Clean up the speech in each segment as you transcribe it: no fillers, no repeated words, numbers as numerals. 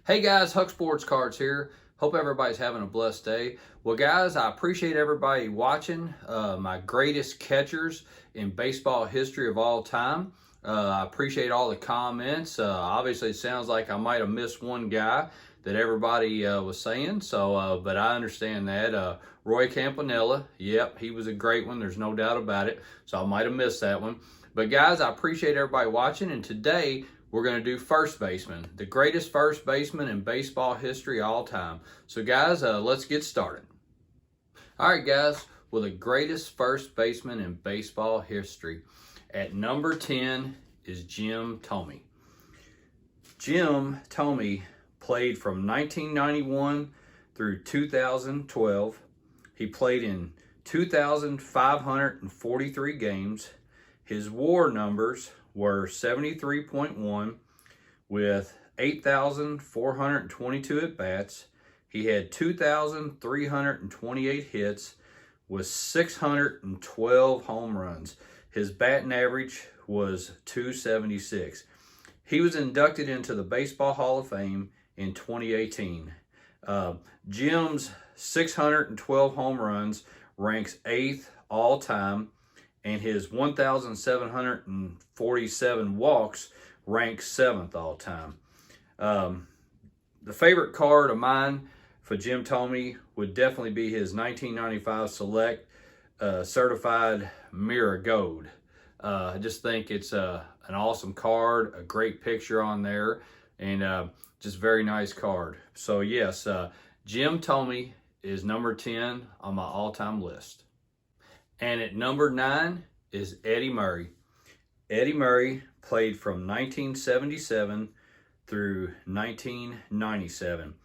Hey guys, Huck Sports Cards here. Hope everybody's having a blessed day. Well guys, I appreciate everybody watching my greatest catchers in baseball history of all time. I appreciate all the comments. Obviously it sounds like I might have missed one guy that everybody was saying, but I understand that. Roy Campanella, yep, he was a great one, there's no doubt about it. So I might have missed that one. But guys, I appreciate everybody watching, and today we're going to do first baseman, the greatest first baseman in baseball history all time. So guys, let's get started. All right, guys, well, the greatest first baseman in baseball history. At number 10 is Jim Tomy. Jim Tomy played from 1991 through 2012. He played in 2,543 games. His WAR numbers were 73.1 with 8,422 at-bats. He had 2,328 hits with 612 home runs. His batting average was .276. He was inducted into the Baseball Hall of Fame in 2018. Jim's 612 home runs ranks 8th all-time, and his 1,747 walks ranks 7th all-time. The favorite card of mine for Jim Tomy would definitely be his 1995 Select Certified Mirror Gold. I just think it's an awesome card, a great picture on there, and just very nice card. So yes, Jim Tomy is number 10 on my all-time list. And at number 9 is Eddie Murray. Eddie Murray played from 1977 through 1997.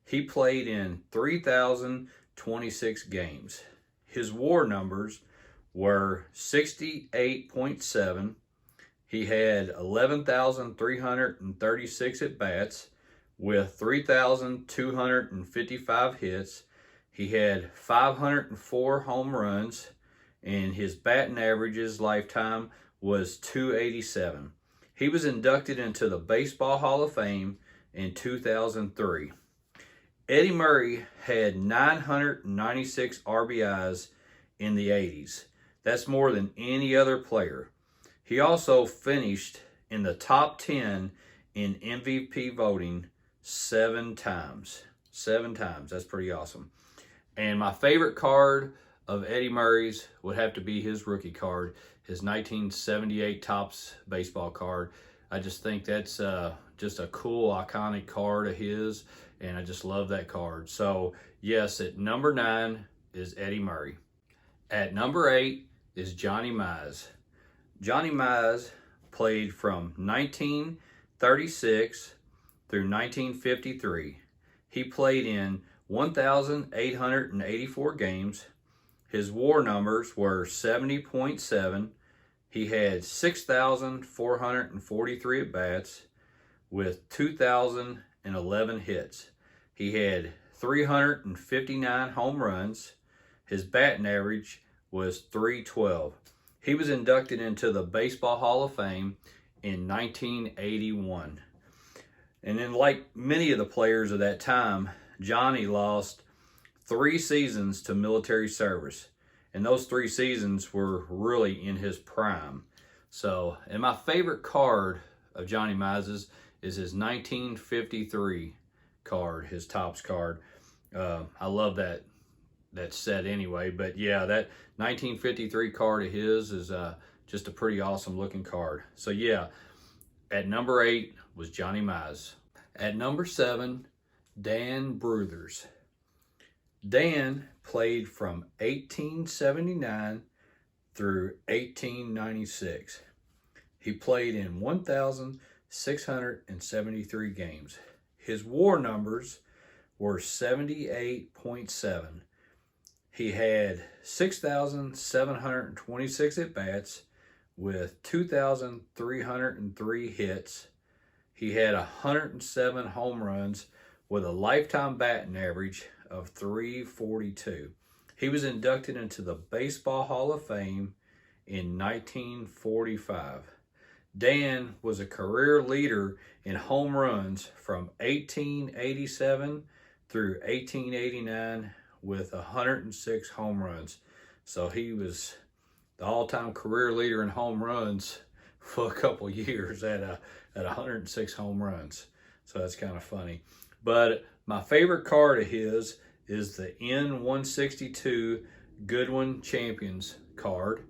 He played in 3,026 games. His WAR numbers were 68.7. He had 11,336 at-bats with 3,255 hits. He had 504 home runs, and his batting averages lifetime was .287. He was inducted into the Baseball Hall of Fame in 2003. Eddie Murray had 996 RBIs in the 80s. That's more than any other player. He also finished in the top 10 in MVP voting 7 times. 7 times. That's pretty awesome. And my favorite card of Eddie Murray's would have to be his rookie card, his 1978 Topps baseball card. I just think that's just a cool, iconic card of his, and I just love that card. So yes, at number 9 is Eddie Murray. At number 8 is Johnny Mize. Johnny Mize played from 1936 through 1953. He played in 1,884 games. His WAR numbers were 70.7. He had 6,443 at-bats with 2,011 hits. He had 359 home runs. His batting average was .312. He was inducted into the Baseball Hall of Fame in 1981. And then, like many of the players of that time, Johnny lost 3 seasons to military service, and those 3 seasons were really in his prime. So, and my favorite card of Johnny Mize's is his 1953 card, his Topps card. I love that set anyway, but yeah, that 1953 card of his is just a pretty awesome looking card. So yeah, at number 8 was Johnny Mize. At number 7, Dan Bruthers. Dan played from 1879 through 1896. He played in 1,673 games. His WAR numbers were 78.7. He had 6,726 at-bats with 2,303 hits. He had 107 home runs with a lifetime batting average of .342. He was inducted into the Baseball Hall of Fame in 1945. Dan was a career leader in home runs from 1887 through 1889 with 106 home runs. So he was the all-time career leader in home runs for a couple years at 106 home runs. So that's kind of funny. But my favorite card of his is the N162 Goodwin Champions card.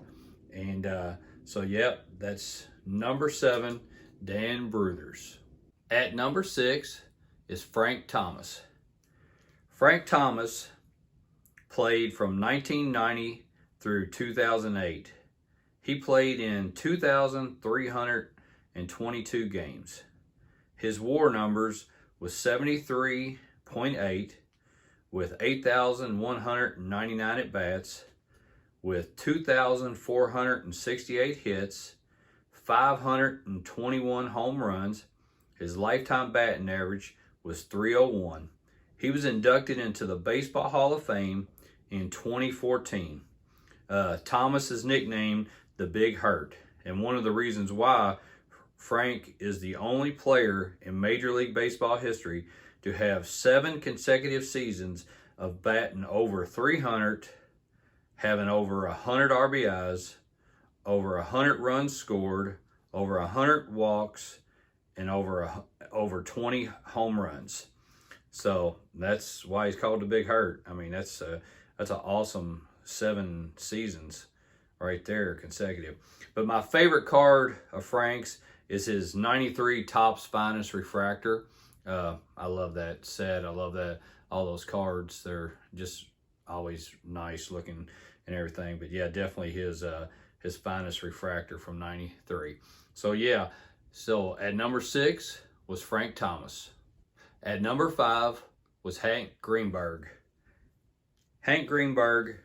And so, yep, that's number 7, Dan Bruthers. At number 6 is Frank Thomas. Frank Thomas played from 1990 through 2008. He played in 2,322 games. His WAR numbers was 73.8 with 8,199 at-bats, with 2,468 hits, 521 home runs. His lifetime batting average was .301. He was inducted into the Baseball Hall of Fame in 2014. Thomas is nicknamed the Big Hurt, and one of the reasons why Frank is the only player in Major League Baseball history to have 7 consecutive seasons of batting over .300, having over 100 RBIs, over 100 runs scored, over 100 walks, and over 20 home runs. So that's why he's called the Big Hurt. I mean, that's an awesome 7 seasons right there, consecutive. But my favorite card of Frank's is his 93 Topps Finest Refractor. I love that set. I love that, all those cards. They're just always nice looking and everything. But yeah, definitely his Finest Refractor from 93. So yeah, so at number 6 was Frank Thomas. At number 5 was Hank Greenberg. Hank Greenberg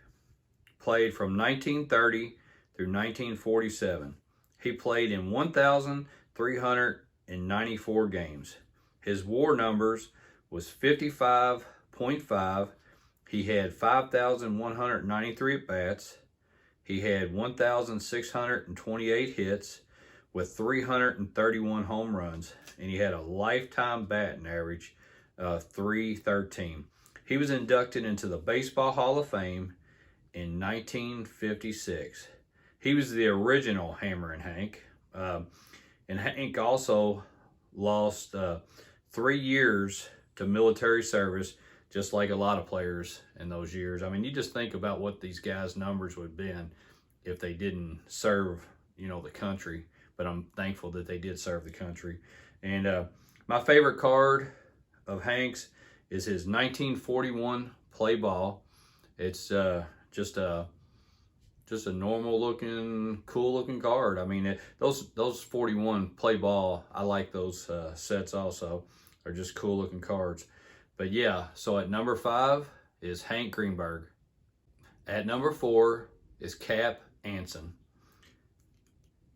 played from 1930 through 1947. He played in 1,394 games. His WAR numbers was 55.5. He had 5,193 at-bats. He had 1,628 hits with 331 home runs, and he had a lifetime batting average of .313. He was inducted into the Baseball Hall of Fame in 1956. He was the original Hammerin' Hank. And Hank also lost 3 years to military service, just like a lot of players in those years. I mean, you just think about what these guys' numbers would have been if they didn't serve, the country. But I'm thankful that they did serve the country. And my favorite card of Hank's is his 1941 play ball. It's just a normal looking, cool looking card. I mean, those 41 play ball, I like those sets also. They're just cool looking cards. But yeah, so at number 5 is Hank Greenberg. At number 4 is Cap Anson.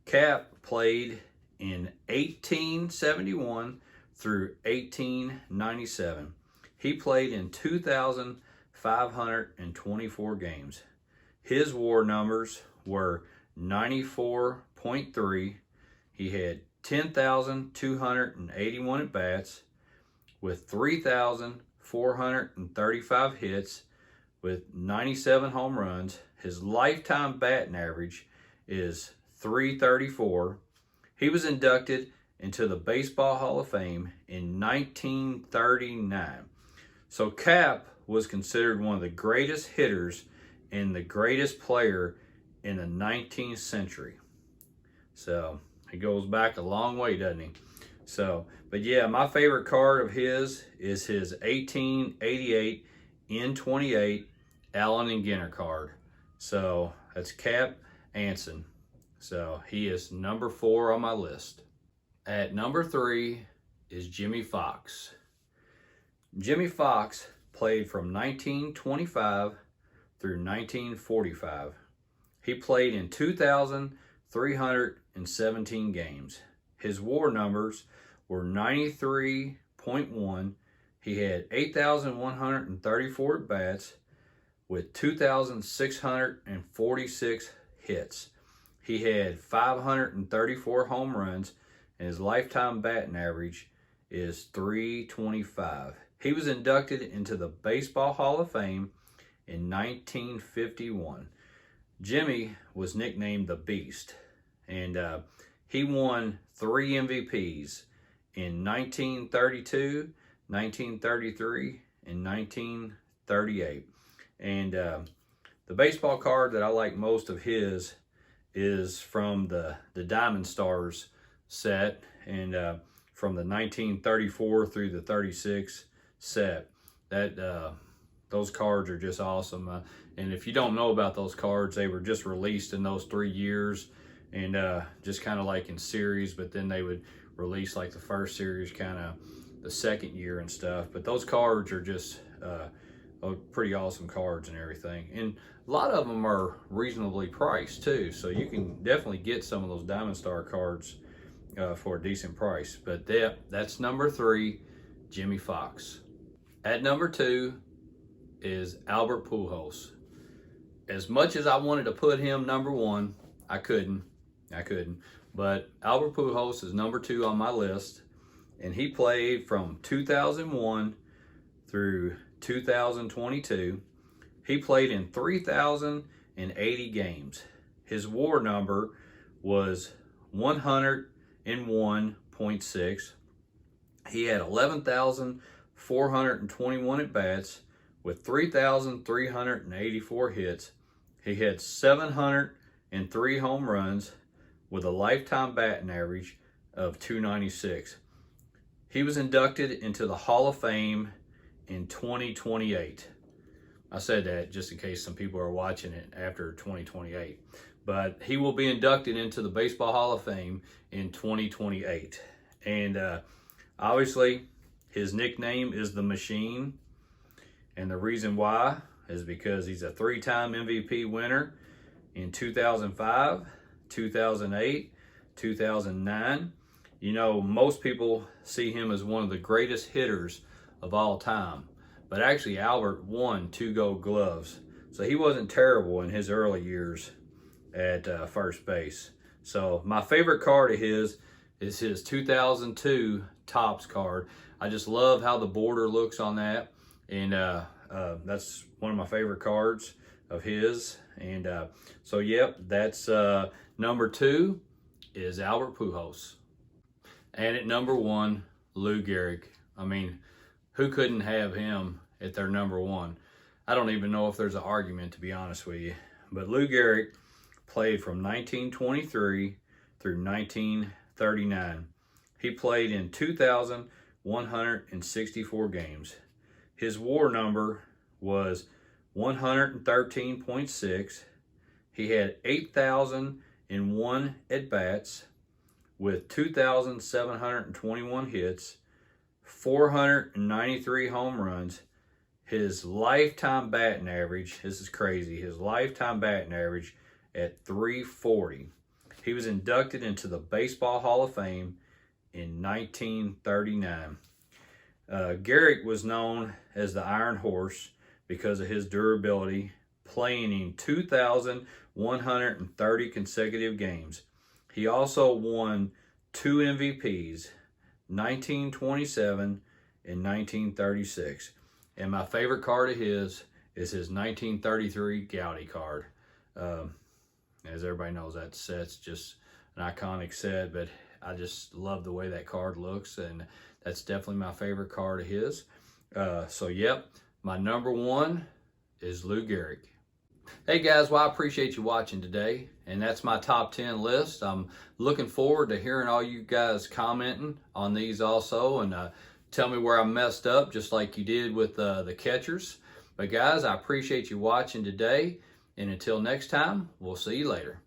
Cap played in 1871 through 1897. He played in 2,524 games. His WAR numbers were 94.3. He had 10,281 at-bats with 3,435 hits with 97 home runs. His lifetime batting average is .334. He was inducted into the Baseball Hall of Fame in 1939. So Cap was considered one of the greatest hitters and the greatest player in the 19th century. So he goes back a long way, doesn't he? So, but yeah, my favorite card of his is his 1888 N28 Allen and Ginter card. So that's Cap Anson. So he is number 4 on my list. At number 3 is Jimmy Fox. Jimmy Fox played from 1925 through 1945. He played in 2,317 games. His WAR numbers were 93.1. He had 8,134 at-bats with 2,646 hits. He had 534 home runs, and his lifetime batting average is .325. He was inducted into the Baseball Hall of Fame in 1951. Jimmy was nicknamed the Beast, and he won 3 MVPs in 1932, 1933, and 1938. And the baseball card that I like most of his is from the Diamond Stars set, and from the 1934 through the 36 set. Those cards are just awesome. And if you don't know about those cards, they were just released in those 3 years, and just kind of like in series, but then they would release like the first series kind of the second year and stuff. But those cards are just pretty awesome cards and everything. And a lot of them are reasonably priced too, so you can definitely get some of those Diamond Star cards for a decent price. But that's number 3, Jimmy Foxx. At number 2 is Albert Pujols. As much as I wanted to put him number 1, I couldn't. But Albert Pujols is number 2 on my list, and he played from 2001 through 2022. He played in 3,080 games. His WAR number was 101.6. He had 11,421 at-bats with 3,384 hits. He had 703 home runs with a lifetime batting average of .296. He was inducted into the Hall of Fame in 2028. I said that just in case some people are watching it after 2028. But he will be inducted into the Baseball Hall of Fame in 2028. And obviously, his nickname is the Machine. And the reason why is because he's a 3-time MVP winner in 2005, 2008, 2009. You know, most people see him as one of the greatest hitters of all time. But actually, Albert won 2 Gold Gloves. So he wasn't terrible in his early years at first base. So my favorite card of his is his 2002 Topps card. I just love how the border looks on that. And that's one of my favorite cards of his. And so, yep, that's number 2 is Albert Pujols. And at number 1, Lou Gehrig. I mean, who couldn't have him at their number 1? I don't even know if there's an argument, to be honest with you. But Lou Gehrig played from 1923 through 1939. He played in 2,164 games. His WAR number was 113.6. He had 8,001 at-bats with 2,721 hits, 493 home runs. His lifetime batting average, this is crazy, his lifetime batting average at .340. He was inducted into the Baseball Hall of Fame in 1939. Gehrig was known as the Iron Horse because of his durability, playing in 2,130 consecutive games. He also won 2 MVPs, 1927 and 1936. And my favorite card of his is his 1933 Gowdy card. As everybody knows, that set's just an iconic set, but I just love the way that card looks, and that's definitely my favorite card of his. So, yep, my number 1 is Lou Gehrig. Hey guys, well, I appreciate you watching today, and that's my top 10 list. I'm looking forward to hearing all you guys commenting on these also, and tell me where I messed up, just like you did with the catchers. But guys, I appreciate you watching today, and until next time, we'll see you later.